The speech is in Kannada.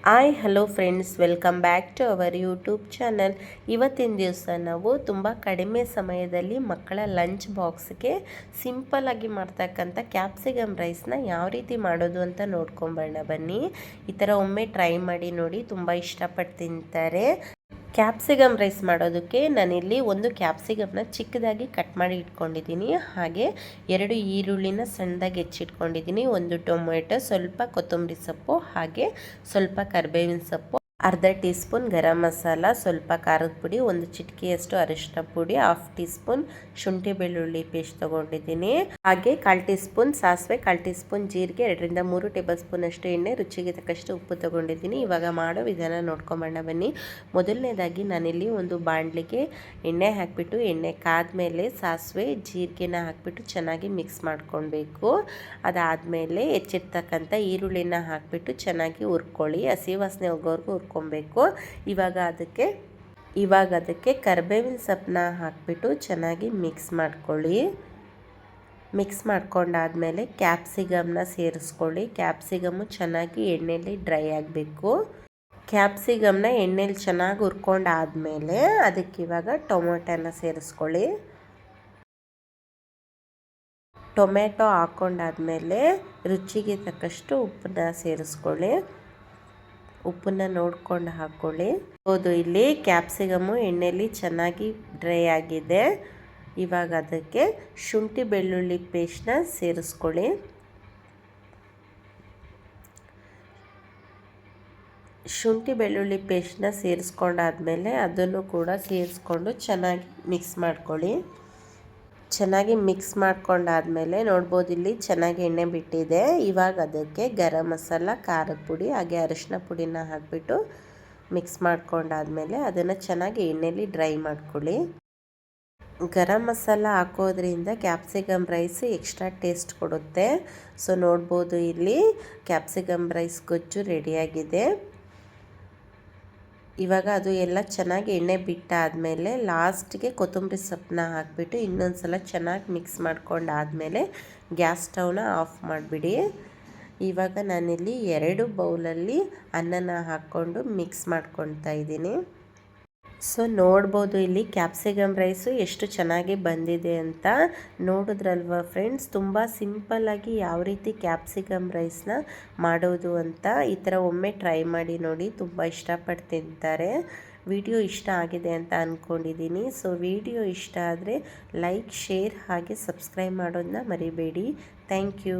Hi hello friends, welcome back to our YouTube channel. ಇವತ್ತಿನ ದಿವಸ ನಾವು ತುಂಬ ಕಡಿಮೆ ಸಮಯದಲ್ಲಿ ಮಕ್ಕಳ ಲಂಚ್ ಬಾಕ್ಸ್ಗೆ ಸಿಂಪಲ್ಲಾಗಿ ಮಾಡ್ತಕ್ಕಂಥ ಕ್ಯಾಪ್ಸಿಕಮ್ ರೈಸ್ನ ಯಾವ ರೀತಿ ಮಾಡೋದು ಅಂತ ನೋಡ್ಕೊಂಬರೋಣ ಬನ್ನಿ. ಈ ಥರ ಒಮ್ಮೆ ಟ್ರೈ ಮಾಡಿ ನೋಡಿ, ತುಂಬ ಇಷ್ಟಪಟ್ಟು ತಿಂತಾರೆ. ಕ್ಯಾಪ್ಸಿಕಮ್ ರೈಸ್ ಮಾಡೋದಕ್ಕೆ ನಾನಿಲ್ಲಿ ಒಂದು ಕ್ಯಾಪ್ಸಿಕಮ್ನ ಚಿಕ್ಕದಾಗಿ ಕಟ್ ಮಾಡಿ ಇಟ್ಕೊಂಡಿದ್ದೀನಿ. ಹಾಗೆ 2 ಈರುಳ್ಳಿನ ಸಣ್ಣದಾಗಿ ಹೆಚ್ಚಿಟ್ಕೊಂಡಿದ್ದೀನಿ, ಒಂದು ಟೊಮೆಟೊ, ಸ್ವಲ್ಪ ಕೊತ್ತಂಬರಿ ಸೊಪ್ಪು, ಹಾಗೆ ಸ್ವಲ್ಪ ಕರಿಬೇವಿನ ಸೊಪ್ಪು, ಅರ್ಧ ಟೀ ಸ್ಪೂನ್ ಗರಂ ಮಸಾಲ, ಸ್ವಲ್ಪ ಖಾರದ ಪುಡಿ, ಒಂದು ಚಿಟಿಕೆಯಷ್ಟು ಅರಿಶಿನ ಪುಡಿ, 1/2 ಟೀ ಸ್ಪೂನ್ ಶುಂಠಿ ಬೆಳ್ಳುಳ್ಳಿ ಪೇಸ್ಟ್ ತೊಗೊಂಡಿದ್ದೀನಿ. ಹಾಗೆ 1/4 ಟೀ ಸ್ಪೂನ್ ಸಾಸಿವೆ, 1/4 ಟೀ ಸ್ಪೂನ್ ಜೀರಿಗೆ, 2 ರಿಂದ 3 ಟೇಬಲ್ ಸ್ಪೂನ್ ಅಷ್ಟು ಎಣ್ಣೆ, ರುಚಿಗೆ ತಕ್ಕಷ್ಟು ಉಪ್ಪು ತೊಗೊಂಡಿದ್ದೀನಿ. ಇವಾಗ ಮಾಡೋ ವಿಧಾನ ನೋಡ್ಕೊಂಬರೋಣ ಬನ್ನಿ. ಮೊದಲನೇದಾಗಿ ನಾನಿಲ್ಲಿ ಒಂದು ಬಾಣಲಿಗೆ ಎಣ್ಣೆ ಹಾಕಿಬಿಟ್ಟು, ಎಣ್ಣೆ ಕಾದ್ಮೇಲೆ ಸಾಸಿವೆ ಜೀರಿಗೆನ ಹಾಕಿಬಿಟ್ಟು ಚೆನ್ನಾಗಿ ಮಿಕ್ಸ್ ಮಾಡ್ಕೊಳ್ಬೇಕು. ಅದಾದಮೇಲೆ ಹೆಚ್ಚಿರ್ತಕ್ಕಂಥ ಈರುಳ್ಳಿನ ಹಾಕಿಬಿಟ್ಟು ಚೆನ್ನಾಗಿ ಹುರ್ಕೊಳ್ಳಿ, ಹಸಿ ವಾಸನೆ ಹೋಗೋವರೆಗೂ ಹುರ್ಕೊಬೇಕು. ಇವಾಗ ಅದಕ್ಕೆ ಕರಿಬೇವಿನ ಸೊಪ್ಪನ್ನ ಹಾಕಿಬಿಟ್ಟು ಚೆನ್ನಾಗಿ ಮಿಕ್ಸ್ ಮಾಡ್ಕೊಳ್ಳಿ. ಮಿಕ್ಸ್ ಮಾಡ್ಕೊಂಡಾದಮೇಲೆ ಕ್ಯಾಪ್ಸಿಕಮ್ನ ಸೇರಿಸ್ಕೊಳ್ಳಿ. ಕ್ಯಾಪ್ಸಿಕಮ್ಮು ಚೆನ್ನಾಗಿ ಎಣ್ಣೆಯಲ್ಲಿ ಡ್ರೈ ಆಗಬೇಕು. ಕ್ಯಾಪ್ಸಿಕಮ್ನ ಎಣ್ಣೆಲಿ ಚೆನ್ನಾಗಿ ಹುರ್ಕೊಂಡಾದಮೇಲೆ ಅದಕ್ಕೆ ಇವಾಗ ಟೊಮೊಟೊನ ಸೇರಿಸ್ಕೊಳ್ಳಿ. ಟೊಮೆಟೊ ಹಾಕ್ಕೊಂಡಾದ್ಮೇಲೆ ರುಚಿಗೆ ತಕ್ಕಷ್ಟು ಉಪ್ಪನ್ನ ಸೇರಿಸ್ಕೊಳ್ಳಿ. ಉಪ್ಪನ್ನ ನೋಡ್ಕೊಂಡು ಹಾಕ್ಕೊಳ್ಳಿ. ಹೌದು, ಇಲ್ಲಿ ಕ್ಯಾಪ್ಸಿಕಮ್ಮು ಎಣ್ಣೆಯಲ್ಲಿ ಚೆನ್ನಾಗಿ ಡ್ರೈ ಆಗಿದೆ. ಇವಾಗ ಅದಕ್ಕೆ ಶುಂಠಿ ಬೆಳ್ಳುಳ್ಳಿ ಪೇಸ್ಟ್ನ ಸೇರಿಸ್ಕೊಳ್ಳಿ. ಶುಂಠಿ ಬೆಳ್ಳುಳ್ಳಿ ಪೇಸ್ಟ್ನ ಸೇರಿಸ್ಕೊಂಡಾದ್ಮೇಲೆ ಅದನ್ನು ಕೂಡ ಸೇರಿಸ್ಕೊಂಡು ಚೆನ್ನಾಗಿ ಮಿಕ್ಸ್ ಮಾಡ್ಕೊಳ್ಳಿ. ಚೆನ್ನಾಗಿ ಮಿಕ್ಸ್ ಮಾಡ್ಕೊಂಡಾದ್ಮೇಲೆ ನೋಡ್ಬೋದು, ಇಲ್ಲಿ ಚೆನ್ನಾಗಿ ಎಣ್ಣೆ ಬಿಟ್ಟಿದೆ. ಇವಾಗ ಅದಕ್ಕೆ ಗರಂ ಮಸಾಲ, ಖಾರದ ಪುಡಿ, ಹಾಗೆ ಅರಿಶಿನ ಪುಡಿನ ಹಾಕಿಬಿಟ್ಟು ಮಿಕ್ಸ್ ಮಾಡ್ಕೊಂಡಾದ್ಮೇಲೆ ಅದನ್ನು ಚೆನ್ನಾಗಿ ಎಣ್ಣೆಯಲ್ಲಿ ಡ್ರೈ ಮಾಡ್ಕೊಳ್ಳಿ. ಗರಂ ಮಸಾಲ ಹಾಕೋದ್ರಿಂದ ಕ್ಯಾಪ್ಸಿಕಮ್ ರೈಸ್ ಎಕ್ಸ್ಟ್ರಾ ಟೇಸ್ಟ್ ಕೊಡುತ್ತೆ. ಸೊ ನೋಡ್ಬೋದು, ಇಲ್ಲಿ ಕ್ಯಾಪ್ಸಿಕಮ್ ರೈಸ್ ಗೊಜ್ಜು ರೆಡಿಯಾಗಿದೆ. ಇವಾಗ ಅದು ಎಲ್ಲ ಚೆನ್ನಾಗಿ ಎಣ್ಣೆ ಬಿಟ್ಟಾದಮೇಲೆ ಲಾಸ್ಟ್ಗೆ ಕೊತ್ತಂಬರಿ ಸೊಪ್ಪನ್ನ ಹಾಕಿಬಿಟ್ಟು ಇನ್ನೊಂದು ಸಲ ಚೆನ್ನಾಗಿ ಮಿಕ್ಸ್ ಮಾಡ್ಕೊಂಡಾದಮೇಲೆ ಗ್ಯಾಸ್ ಸ್ಟವ್ನ ಆಫ್ ಮಾಡಿಬಿಡಿ. ಇವಾಗ ನಾನಿಲ್ಲಿ 2 ಬೌಲಲ್ಲಿ ಅನ್ನನ ಹಾಕ್ಕೊಂಡು ಮಿಕ್ಸ್ ಮಾಡ್ಕೊತಾ ಇದ್ದೀನಿ. ಸೊ ನೋಡ್ಬೋದು, ಇಲ್ಲಿ ಕ್ಯಾಪ್ಸಿಕಮ್ ರೈಸು ಎಷ್ಟು ಚೆನ್ನಾಗಿ ಬಂದಿದೆ ಅಂತ. ನೋಡಿದ್ರಲ್ವ ಫ್ರೆಂಡ್ಸ್, ತುಂಬ ಸಿಂಪಲ್ಲಾಗಿ ಯಾವ ರೀತಿ ಕ್ಯಾಪ್ಸಿಕಮ್ ರೈಸ್ನ ಮಾಡೋದು ಅಂತ. ಈ ಥರ ಒಮ್ಮೆ ಟ್ರೈ ಮಾಡಿ ನೋಡಿ, ತುಂಬ ಇಷ್ಟಪಟ್ಟು ತಿಂತಾರೆ. ವಿಡಿಯೋ ಇಷ್ಟ ಆಗಿದೆ ಅಂತ ಅಂದ್ಕೊಂಡಿದ್ದೀನಿ. ಸೊ ವಿಡಿಯೋ ಇಷ್ಟ ಆದರೆ ಲೈಕ್, ಶೇರ್ ಹಾಗೆ ಸಬ್ಸ್ಕ್ರೈಬ್ ಮಾಡೋದನ್ನ ಮರಿಬೇಡಿ. Thank you.